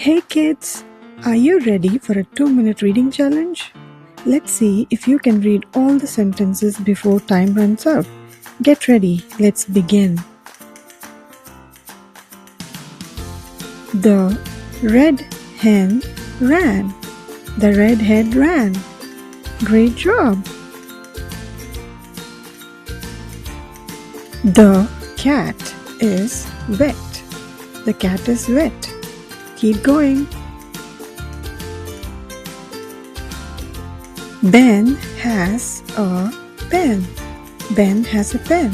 Hey kids, are you ready for a 2-minute reading challenge? Let's see if you can read all the sentences before time runs out. Get ready, let's begin. The red hen ran. The red hen ran. Great job. The cat is wet. The cat is wet. Keep going. Ben has a pen. Ben has a pen.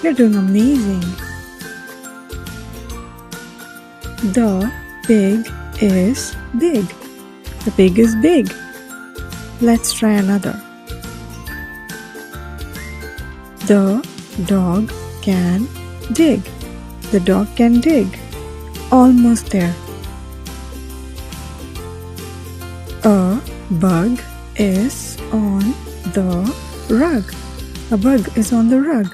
You're doing amazing. The pig is big. The pig is big. Let's try another. The dog can dig. The dog can dig. Almost there. A bug is on the rug. A bug is on the rug.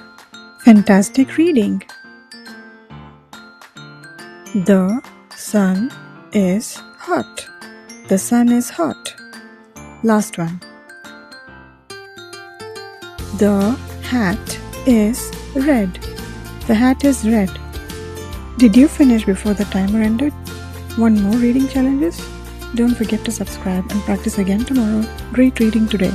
Fantastic reading. The sun is hot. The sun is hot. Last one. The hat is red. The hat is red. Did you finish before the timer ended? Want more reading challenges? Don't forget to subscribe and practice again tomorrow. Great reading today.